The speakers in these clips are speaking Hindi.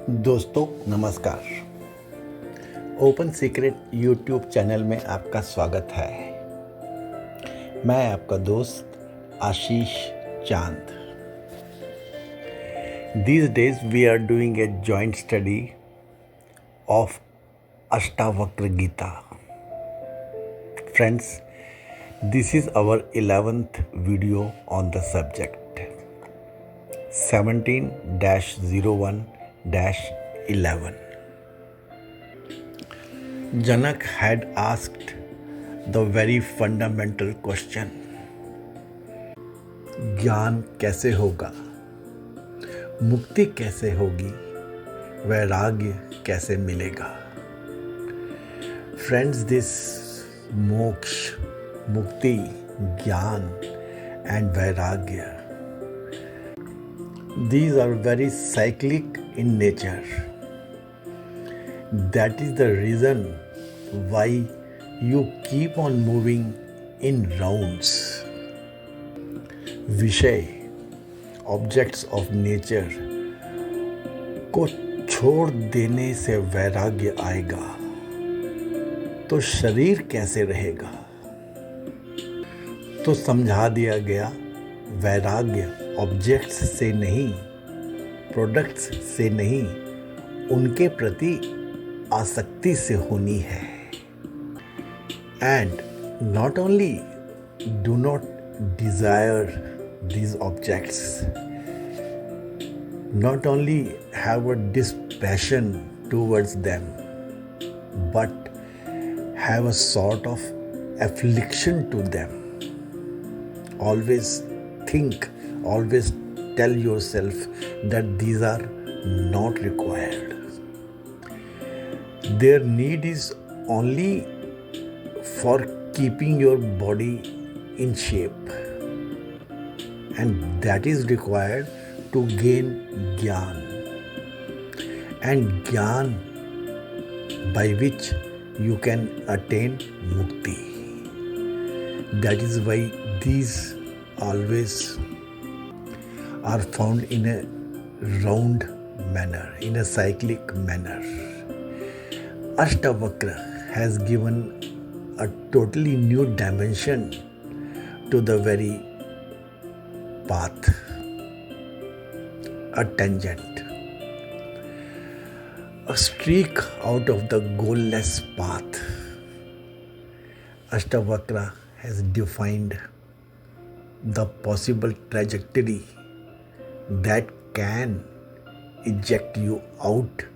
दोस्तों नमस्कार। ओपन सीक्रेट यूट्यूब चैनल में आपका स्वागत है। मैं आपका दोस्त आशीष चांद। These days we are doing a joint study of Ashtavakra Gita. Friends, this is our 11th video on the subject. 17-01-11. Janak had asked the very fundamental question, ज्ञान कैसे होगा, मुक्ति कैसे होगी, वैराग्य कैसे मिलेगा। Friends, this moksha, mukti, jnana and vairagya, these are very cyclic in nature. That is the reason why you keep on moving in rounds. विषय, ऑब्जेक्ट्स ऑफ नेचर को छोड़ देने से वैराग्य आएगा तो शरीर कैसे रहेगा। तो समझा दिया गया, वैराग्य ऑब्जेक्ट्स से नहीं, प्रोडक्ट्स से नहीं, उनके प्रति आसक्ति से होनी है। And not only do not Dzire these objects, not only have a dispassion towards them, but have a sort of affliction to them. Always think, always tell yourself that these are not required. Their need is only for keeping your body in shape. And that is required to gain jnana. And jnana by which you can attain mukti. That is why these always are found in a round manner, in a cyclic manner. Ashtavakra has given a totally new dimension to the very path, a tangent, a streak out of the goalless path. Ashtavakra has defined the possible trajectory that can eject you out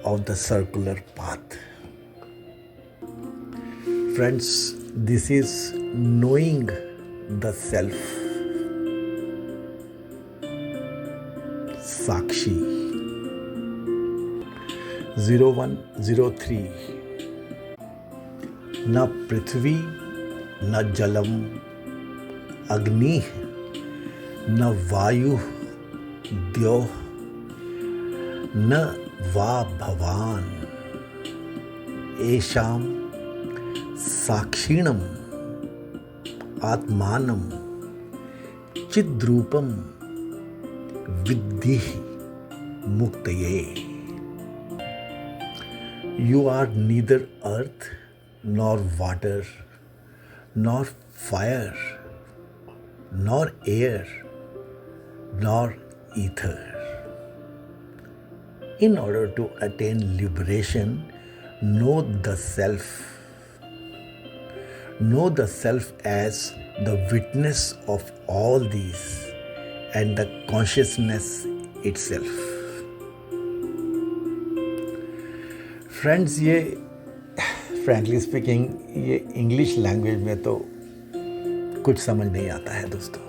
of the circular path. Friends, this is knowing the self. साक्षी 0103। न पृथ्वी न जलम अग्नि न वायु द्योः न वा भवान येषां साक्षिणम् आत्मानं चिद्रूपं विद्धि मुक्तये। You are neither earth nor water nor fire nor air nor ether. In order to attain liberation, know the self. Know the self as the witness of all these and the consciousness itself. Friends, ये frankly speaking ये इंग्लिश लैंग्वेज में तो कुछ समझ नहीं आता है दोस्तों।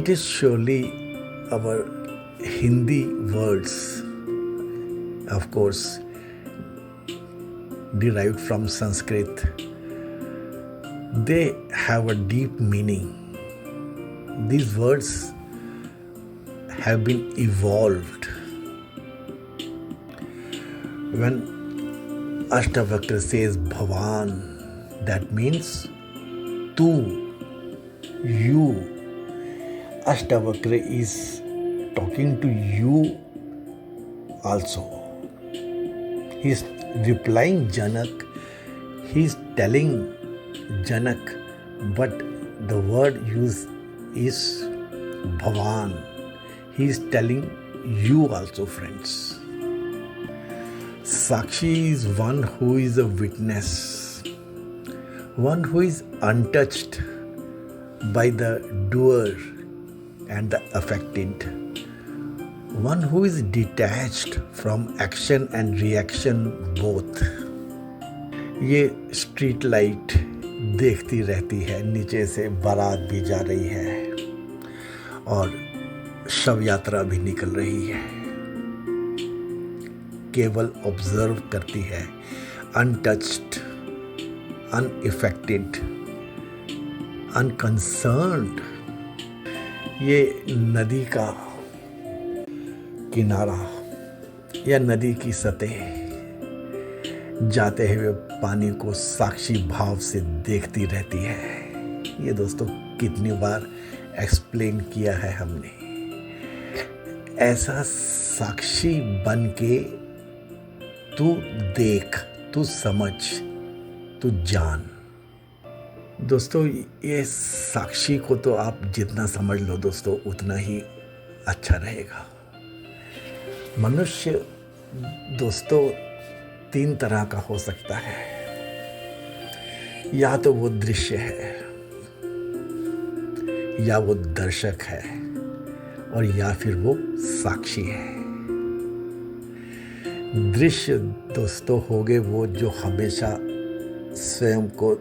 It is surely our Hindi words, of course, derived from Sanskrit. They have a deep meaning. These words have been evolved. When Ashtavakra says Bhavan, that means tu, you. Ashtavakra is talking to you also. He is replying Janak. He is telling Janak, but the word used is Bhavan. He is telling you also, friends. Sakshi is one who is a witness, one who is untouched by the doer and the affected, one who is detached from action and reaction both. ये स्ट्रीट लाइट देखती रहती है, नीचे से बारात भी जा रही है और शव यात्रा भी निकल रही है, केवल ऑब्जर्व करती है, अनटच्ड, अनइफेक्टेड, अनकंसर्न्ड। ये नदी का किनारा या नदी की सतह जाते हुए पानी को साक्षी भाव से देखती रहती है। ये दोस्तों कितनी बार एक्सप्लेन किया है हमने। ऐसा साक्षी बन के तू देख, तू समझ, तू जान। दोस्तों ये साक्षी को तो आप जितना समझ लो दोस्तों उतना ही अच्छा रहेगा। मनुष्य दोस्तों 3 तरह का हो सकता है। या तो वो दृश्य है, या वो दर्शक है, और या फिर वो साक्षी है। दृश्य दोस्तों हो गए वो जो हमेशा स्वयं को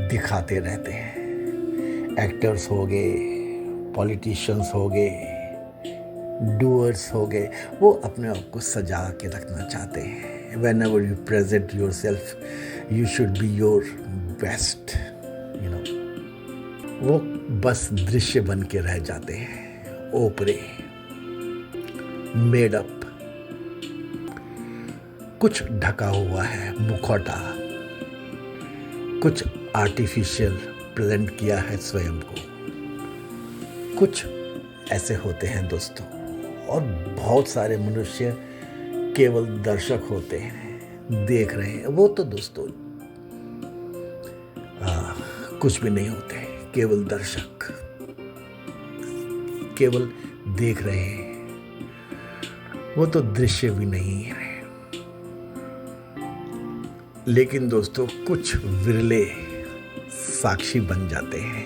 दिखाते रहते हैं। एक्टर्स हो गए, पॉलिटिशियंस हो गए, डूअर्स हो गए, वो अपने आप को सजा के रखना चाहते हैं। Whenever you present yourself, you should be your best, you know. वो बस दृश्य बन के रह जाते हैं, ओपरे, मेड अप, कुछ ढका हुआ है, मुखौटा, कुछ आर्टिफिशियल प्रेजेंट किया है स्वयं को। कुछ ऐसे होते हैं दोस्तों, और बहुत सारे मनुष्य केवल दर्शक होते हैं, देख रहे हैं। वो तो दोस्तों कुछ भी नहीं होते, केवल दर्शक, केवल देख रहे हैं। वो तो दृश्य भी नहीं है। लेकिन दोस्तों कुछ विरले साक्षी बन जाते हैं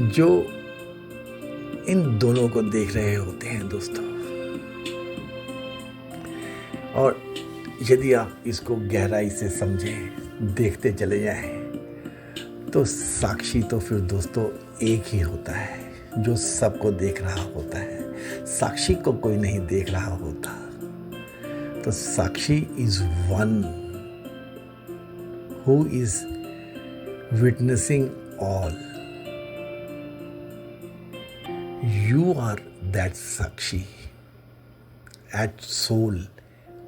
जो इन दोनों को देख रहे होते हैं दोस्तों। और यदि आप इसको गहराई से समझें, देखते चले जाएं, तो साक्षी तो फिर दोस्तों एक ही होता है जो सबको देख रहा होता है। साक्षी को कोई नहीं देख रहा होता। तो sakshi is one who is witnessing all. You are that sakshi at soul.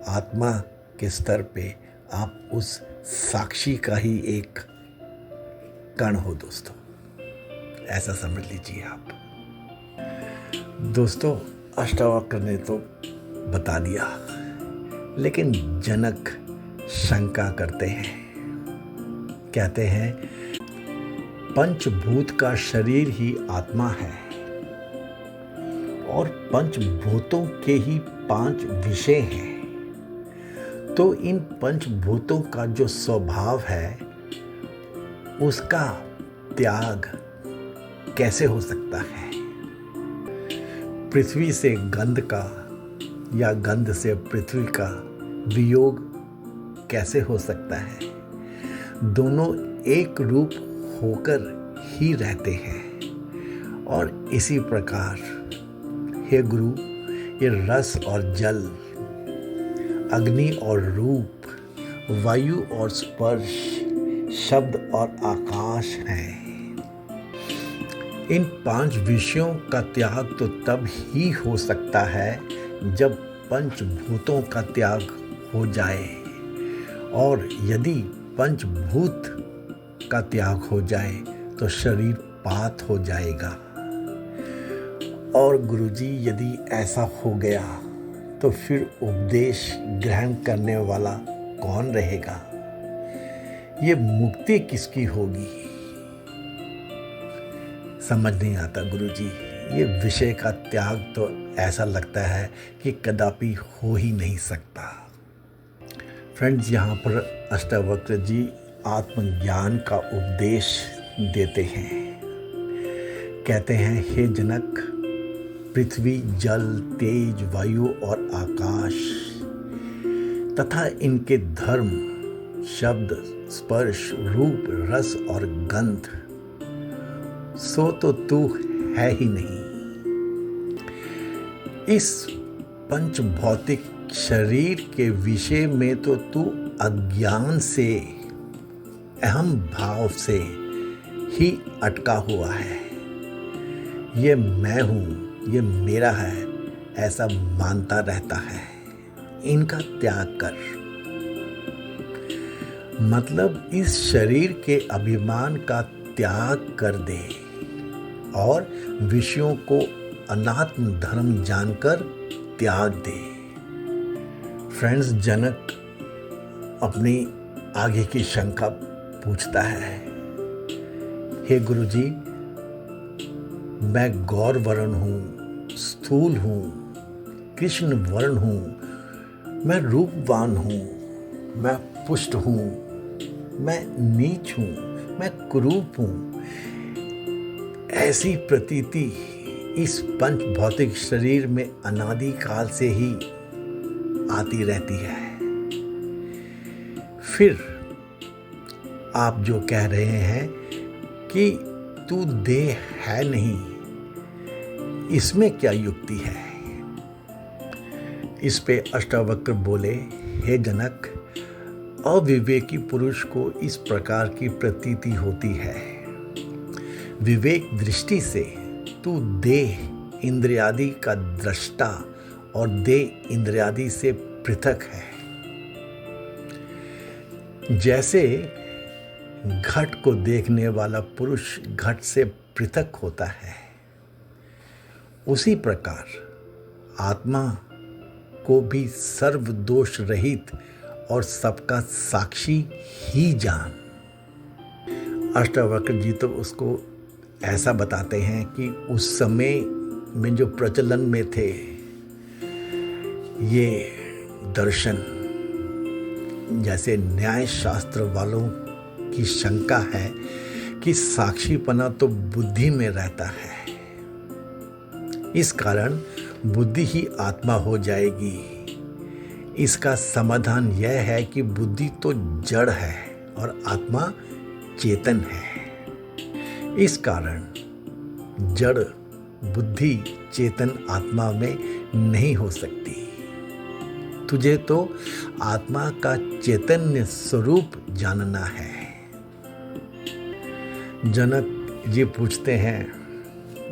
आत्मा के स्तर पे आप उस साक्षी का ही एक कण हो दोस्तों, ऐसा समझ लीजिए आप। दोस्तों अष्टावक्र ने तो बता दिया, लेकिन जनक शंका करते हैं, कहते हैं पंचभूत का शरीर ही आत्मा है और पंचभूतों के ही 5 विषय हैं। तो इन पंचभूतों का जो स्वभाव है उसका त्याग कैसे हो सकता है? पृथ्वी से गंध का या गंध से पृथ्वी का वियोग कैसे हो सकता है? दोनों एक रूप होकर ही रहते हैं। और इसी प्रकार हे गुरु, ये रस और जल, अग्नि और रूप, वायु और स्पर्श, शब्द और आकाश हैं। इन 5 विषयों का त्याग तो तब ही हो सकता है जब पंचभूतों का त्याग हो जाए। और यदि पंचभूत का त्याग हो जाए तो शरीर पात हो जाएगा। और गुरुजी यदि ऐसा हो गया तो फिर उपदेश ग्रहण करने वाला कौन रहेगा? ये मुक्ति किसकी होगी? समझ नहीं आता गुरुजी। ये विषय का त्याग तो ऐसा लगता है कि कदापि हो ही नहीं सकता। फ्रेंड्स, यहाँ पर अष्टावक्र जी आत्मज्ञान का उपदेश देते हैं। कहते हैं, हे जनक, पृथ्वी, जल, तेज, वायु और आकाश तथा इनके धर्म, शब्द, स्पर्श, रूप, रस और गंध, सो तो तू है ही नहीं। इस पंच भौतिक शरीर के विषय में तो तू अज्ञान से, अहम भाव से ही अटका हुआ है। ये मैं हूँ, ये मेरा है, ऐसा मानता रहता है। इनका त्याग कर, मतलब इस शरीर के अभिमान का त्याग कर दे और विषयों को अनात्म धर्म जानकर त्याग दे। फ्रेंड्स, जनक अपनी आगे की शंका पूछता है, हे गुरुजी, मैं गौर वर्ण हूँ, स्थूल हूँ, कृष्ण वर्ण हूँ, मैं रूपवान हूँ, मैं पुष्ट हूँ, मैं नीच हूँ, मैं कुरूप हूँ। ऐसी प्रतीति इस पंच भौतिक शरीर में अनादि काल से ही आती रहती है। फिर आप जो कह रहे हैं कि तू देह है नहीं, इसमें क्या युक्ति है? इस पे अष्टावक्र बोले, हे जनक, अविवेकी पुरुष को इस प्रकार की प्रतीति होती है। विवेक दृष्टि से तू देह इंद्रियादि का दृष्टा और देह इंद्रियादि से पृथक है। जैसे घट को देखने वाला पुरुष घट से पृथक होता है, उसी प्रकार आत्मा को भी सर्व दोष रहित और सबका साक्षी ही जान। अष्टावक्र जी तो उसको ऐसा बताते हैं कि उस समय में जो प्रचलन में थे ये दर्शन, जैसे न्याय शास्त्र वालों की शंका है कि साक्षीपना तो बुद्धि में रहता है, इस कारण बुद्धि ही आत्मा हो जाएगी। इसका समाधान यह है कि बुद्धि तो जड़ है और आत्मा चेतन है। इस कारण जड़ बुद्धि चेतन आत्मा में नहीं हो सकती। तुझे तो आत्मा का चैतन्य स्वरूप जानना है। जनक जी पूछते हैं,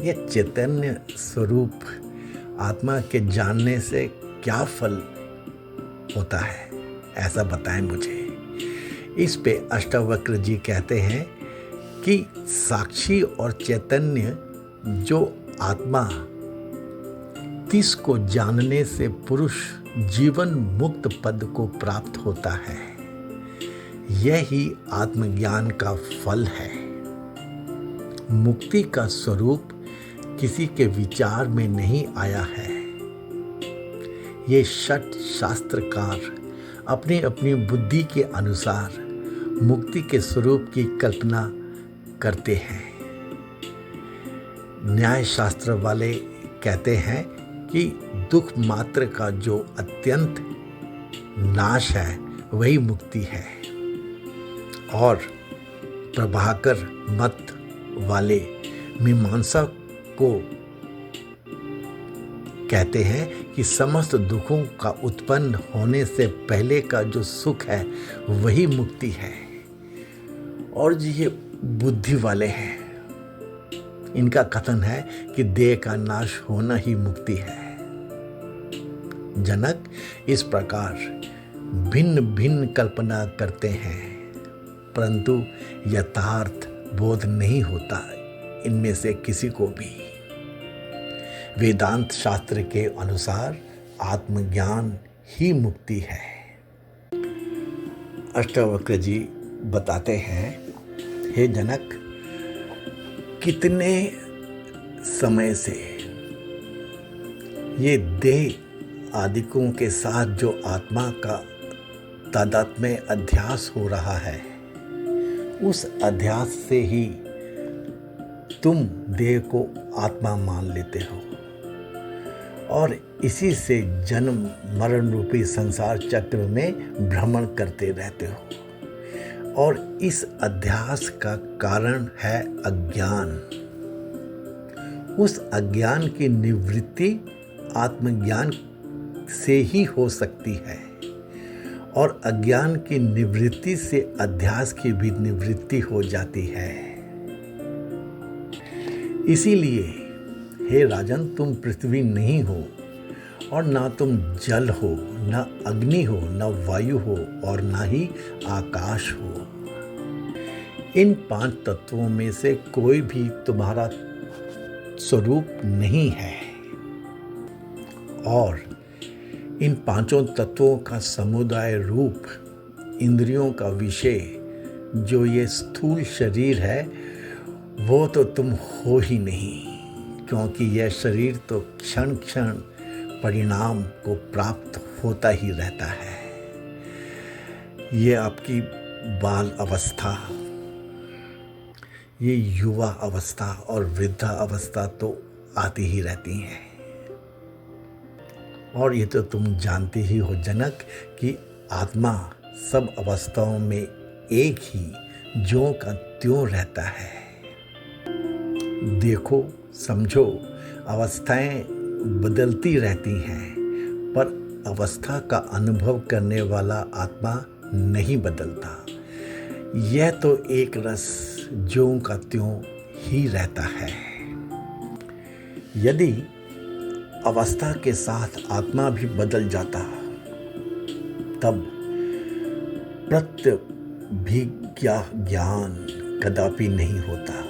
ये चैतन्य स्वरूप आत्मा के जानने से क्या फल होता है, ऐसा बताएं मुझे। इस पे अष्टावक्र जी कहते हैं कि साक्षी और चैतन्य जो आत्मा, तिसको जानने से पुरुष जीवन मुक्त पद को प्राप्त होता है। यही आत्मज्ञान का फल है। मुक्ति का स्वरूप किसी के विचार में नहीं आया है। ये षट शास्त्रकार अपनी अपनी बुद्धि के अनुसार मुक्ति के स्वरूप की कल्पना करते हैं। न्याय शास्त्र वाले कहते हैं कि दुख मात्र का जो अत्यंत नाश है वही मुक्ति है, और प्रभाकर मत वाले मीमांसा को कहते हैं कि समस्त दुखों का उत्पन्न होने से पहले का जो सुख है वही मुक्ति है। और ये बुद्धि वाले हैं, इनका कथन है कि देह का नाश होना ही मुक्ति है। जनक इस प्रकार भिन्न भिन्न कल्पना करते हैं, परंतु यथार्थ बोध नहीं होता इनमें से किसी को भी। वेदांत शास्त्र के अनुसार आत्मज्ञान ही मुक्ति है। अष्टावक्र जी बताते हैं, हे जनक, कितने समय से ये देह आदिकों के साथ जो आत्मा का तादात्म्य अध्यास हो रहा है, उस अध्यास से ही तुम देह को आत्मा मान लेते हो और इसी से जन्म मरण रूपी संसार चक्र में भ्रमण करते रहते हो। और इस अध्यास का कारण है अज्ञान। उस अज्ञान की निवृत्ति आत्मज्ञान से ही हो सकती है और अज्ञान की निवृत्ति से अध्यास की भी निवृत्ति हो जाती है। इसीलिए हे राजन, तुम पृथ्वी नहीं हो और ना तुम जल हो, ना अग्नि हो, ना वायु हो और ना ही आकाश हो। इन 5 तत्वों में से कोई भी तुम्हारा स्वरूप नहीं है और इन 5 तत्वों का समुदाय रूप इंद्रियों का विषय जो ये स्थूल शरीर है, वो तो तुम हो ही नहीं, क्योंकि यह शरीर तो क्षण क्षण परिणाम को प्राप्त होता ही रहता है। ये आपकी बाल अवस्था, ये युवा अवस्था और वृद्धा अवस्था तो आती ही रहती हैं। और ये तो तुम जानते ही हो जनक कि आत्मा सब अवस्थाओं में एक ही ज्यों का त्यों रहता है। देखो, समझो, अवस्थाएं बदलती रहती हैं, पर अवस्था का अनुभव करने वाला आत्मा नहीं बदलता। यह तो एक रस ज्यों का त्यों ही रहता है। यदि अवस्था के साथ आत्मा भी बदल जाता, तब प्रत्यभिज्ञा ज्ञान कदापि नहीं होता,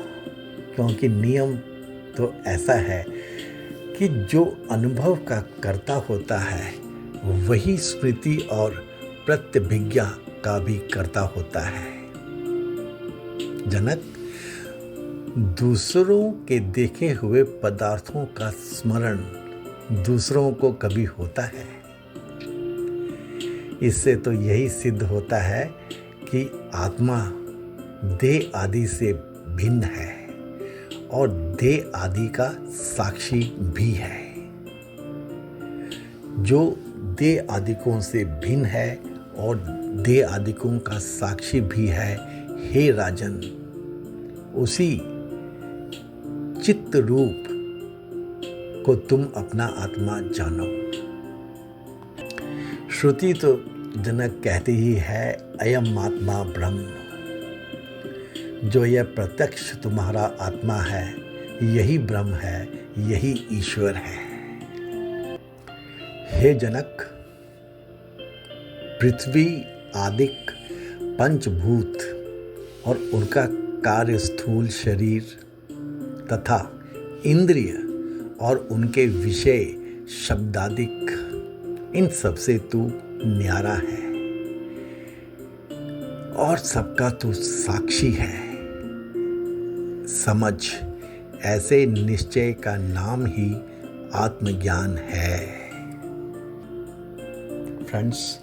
क्योंकि नियम तो ऐसा है कि जो अनुभव का कर्ता होता है वही स्मृति और प्रत्यभिज्ञा का भी कर्ता होता है। जनक, दूसरों के देखे हुए पदार्थों का स्मरण दूसरों को कभी होता है? इससे तो यही सिद्ध होता है कि आत्मा देह आदि से भिन्न है और देह आदि का साक्षी भी है। जो देह आदिकों से भिन्न है और देह आदिकों का साक्षी भी है, हे राजन, उसी चित्त रूप को तुम अपना आत्मा जानो। श्रुति तो जनक कहती ही है, अयम आत्मा ब्रह्म। जो यह प्रत्यक्ष तुम्हारा आत्मा है, यही ब्रह्म है, यही ईश्वर है। हे जनक, पृथ्वी आदिक पंचभूत और उनका कार्य स्थूल शरीर तथा इंद्रिय और उनके विषय शब्दादिक, इन सबसे तू न्यारा है और सबका तू साक्षी है। समझ, ऐसे निश्चय का नाम ही आत्मज्ञान है। Friends,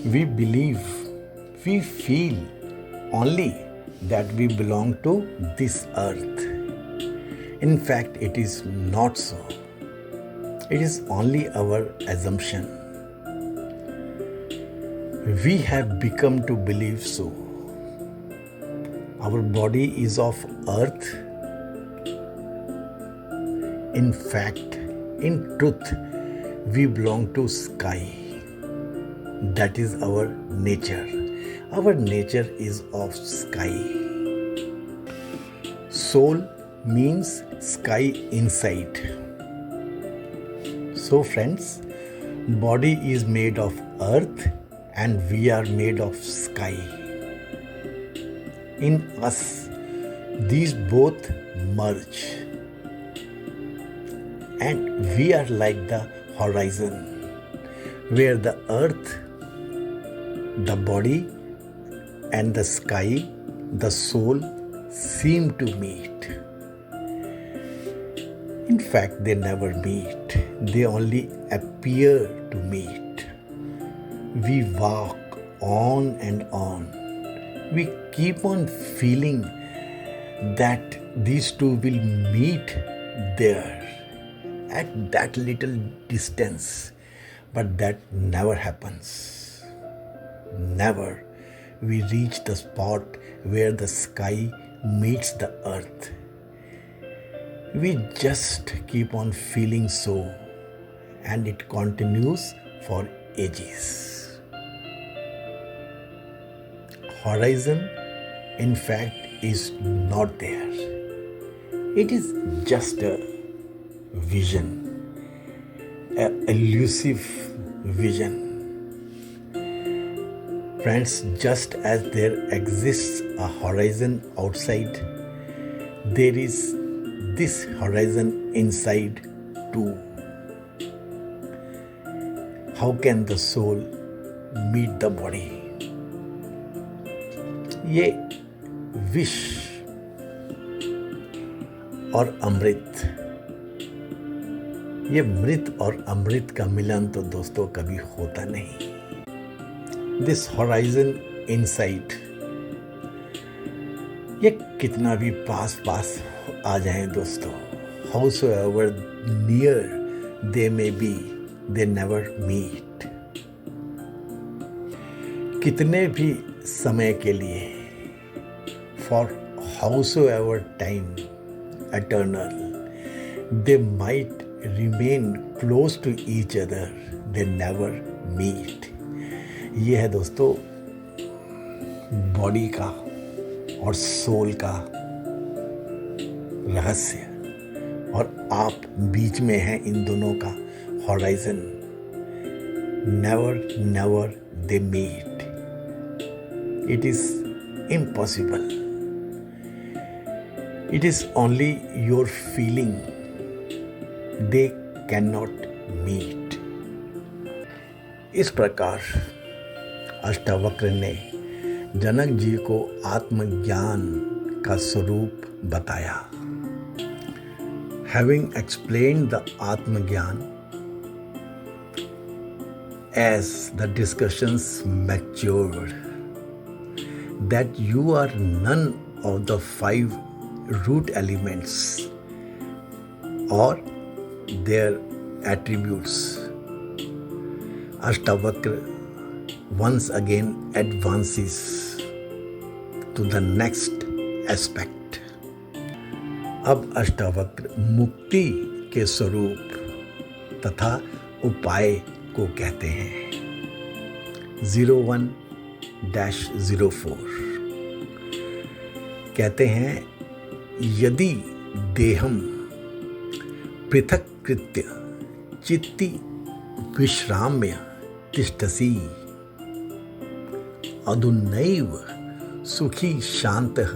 we believe, we feel only that we belong to this earth. In fact, it is not so. It is only our assumption. We have become to believe so. Our body is of earth. In fact, in truth, we belong to sky. That is our nature. Our nature is of sky. Soul means sky inside. So friends, body is made of earth and we are made of sky. In us, these both merge and we are like the horizon where the earth, the body, and the sky, the soul seem to meet. In fact, they never meet, they only appear to meet. We walk on and on. We keep on feeling that these two will meet there at that little distance, but that never happens. Never we reach the spot where the sky meets the earth. We just keep on feeling so, and it continues for ages. Horizon, in fact, is not there. It is just a vision, an elusive vision. Friends, just as there exists a horizon outside, there is this horizon inside too. How can the soul meet the body? ये विष और अमृत, ये मृत और अमृत का मिलन तो दोस्तों कभी होता नहीं. दिस हॉराइजन इनसाइड, ये कितना भी पास आ जाएं दोस्तों, howsoever near they may be, they never meet. कितने भी समय के लिए, for howsoever time eternal, they might remain close to each other, they never meet. ये है दोस्तों बॉडी का और सोल का रहस्य, और आप बीच में हैं इन दोनों का horizon. Never they meet. It is impossible. It is only your feeling. They cannot meet. इस प्रकार अष्टावक्र ने जनक जी को आत्मज्ञान का स्वरूप बताया. Having explained the Atmagyan, as the discussions matured, that you are none of the 5 root elements or their attributes, Ashtavakra once again advances to the next aspect. अब अष्टावक्र मुक्ति के स्वरूप तथा उपाय को कहते हैं. 01-04 कहते हैं, यदि देहम पृथक कृत्य चित्ति विश्राम्य तिष्ठसि अधुनैव सुखी शान्तः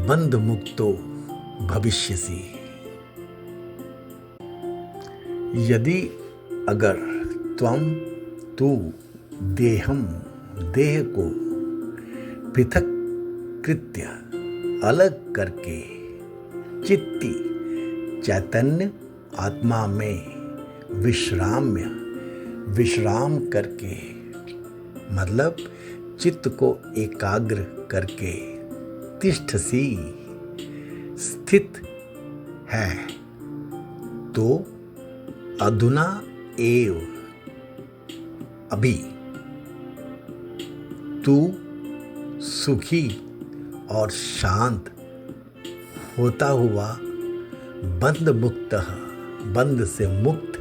बंध मुक्तो भविष्यसि. यदि अगर तू देहम देह को पृथक कृत्य अलग करके चित्ती चैतन्य आत्मा में विश्राम करके, मतलब चित्त को एकाग्र करके, तिष्ठसी स्थित है, तो अधुना एव अभी तू सुखी और शांत होता हुआ बंध से मुक्त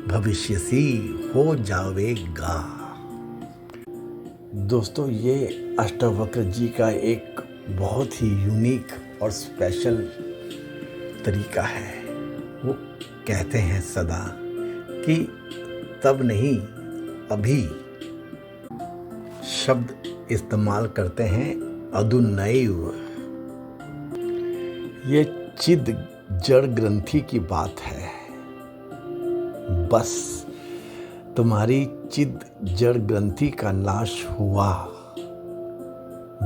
भविष्यसी हो जावेगा. दोस्तों, ये अष्टावक्र जी का एक बहुत ही यूनिक और स्पेशल तरीका है. वो कहते हैं सदा कि तब नहीं अभी शब्द इस्तेमाल करते हैं. अधुनैव, ये चिद जड़ ग्रंथि की बात है. बस तुम्हारी चिद जड़ ग्रंथि का नाश हुआ।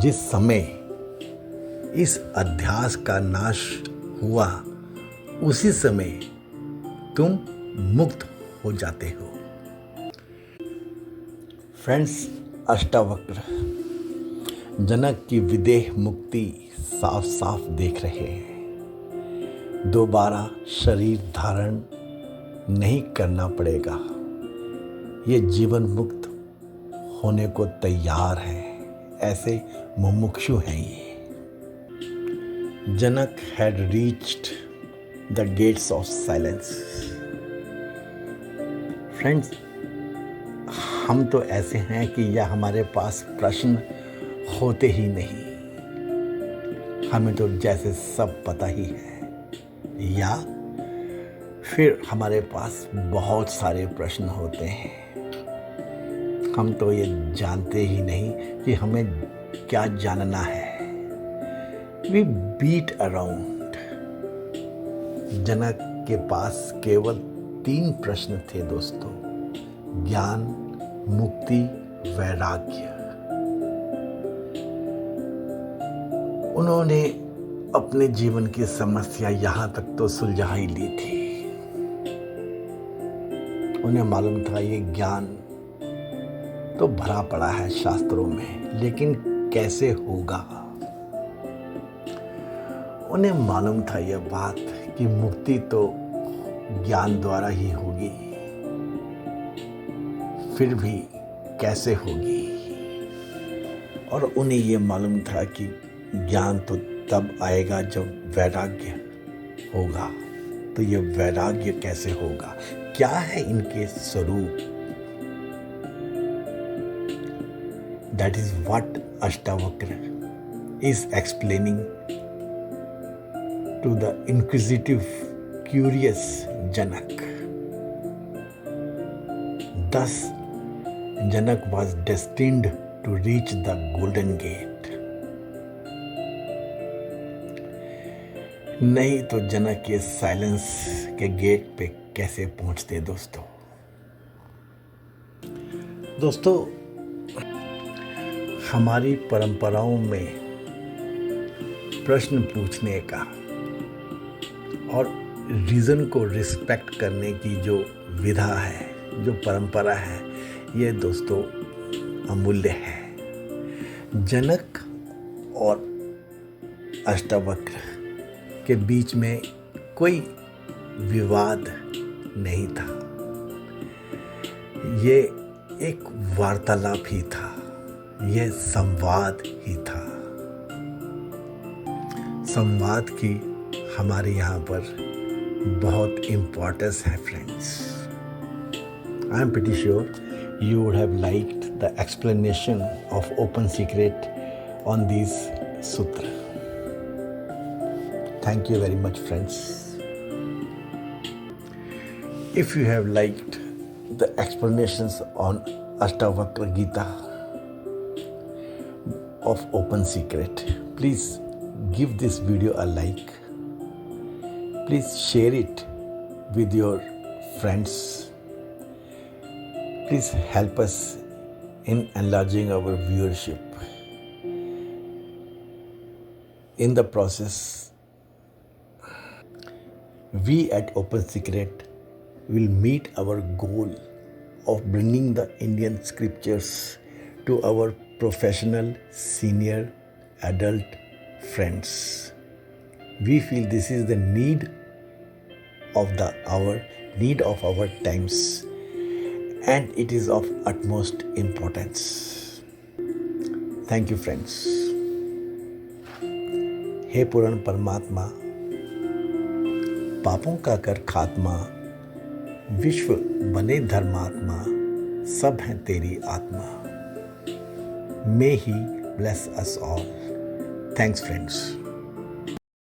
जिस समय इस अध्यास का नाश हुआ उसी समय तुम मुक्त हो जाते हो। फ्रेंड्स, अष्टावक्र जनक की विदेह मुक्ति साफ साफ देख रहे हैं। दोबारा शरीर धारण नहीं करना पड़ेगा। ये जीवन मुक्त होने को तैयार है। ऐसे मुमुक्षु हैं ये। जनक had reached the gates of silence. Friends, हम तो ऐसे हैं कि यह हमारे पास प्रश्न होते ही नहीं। हमें तो जैसे सब पता ही है, या फिर हमारे पास बहुत सारे प्रश्न होते हैं। हम तो ये जानते ही नहीं कि हमें क्या जानना है। We beat around. जनक के पास केवल 3 प्रश्न थे दोस्तों: ज्ञान, मुक्ति, वैराग्य। उन्होंने अपने जीवन की समस्या यहाँ तक तो सुलझा ही ली थी। उन्हें मालूम था ये ज्ञान तो भरा पड़ा है शास्त्रों में, लेकिन कैसे होगा। उन्हें मालूम था यह बात कि मुक्ति तो ज्ञान द्वारा ही होगी, फिर भी कैसे होगी। और उन्हें यह मालूम था कि ज्ञान तो तब आएगा जब वैराग्य होगा। तो यह वैराग्य कैसे होगा, क्या है इनके स्वरूप। That is what Ashtavakra is explaining to the inquisitive, curious Janak. Thus, Janak was destined to reach the golden gate. नहीं तो जनक के साइलेंस के गेट पे कैसे पहुंचते दोस्तों, हमारी परंपराओं में प्रश्न पूछने का और रीज़न को रिस्पेक्ट करने की जो विधा है, जो परंपरा है, ये दोस्तों अमूल्य है। जनक और अष्टावक्र के बीच में कोई विवाद नहीं था। ये एक वार्तालाप ही था, यह संवाद ही था। संवाद की हमारे यहाँ पर बहुत इम्पोर्टेंस है friends. I am pretty sure you would have liked the explanation of open secret on this sutra. Thank you very much friends. If you have liked the explanations on Ashtavakra Gita of Open Secret, please give this video a like. Please share it with your friends. Please help us in enlarging our viewership. In the process, we at Open Secret will meet our goal of bringing the Indian scriptures to our professional, senior, adult friends. We feel this is the need of the hour, need of our times, and it is of utmost importance. Thank you friends. हे पूर्ण परमात्मा, पापों का कर खात्मा, विश्व बने धर्मात्मा, सब हैं तेरी आत्मा। May he bless us all. Thanks friends.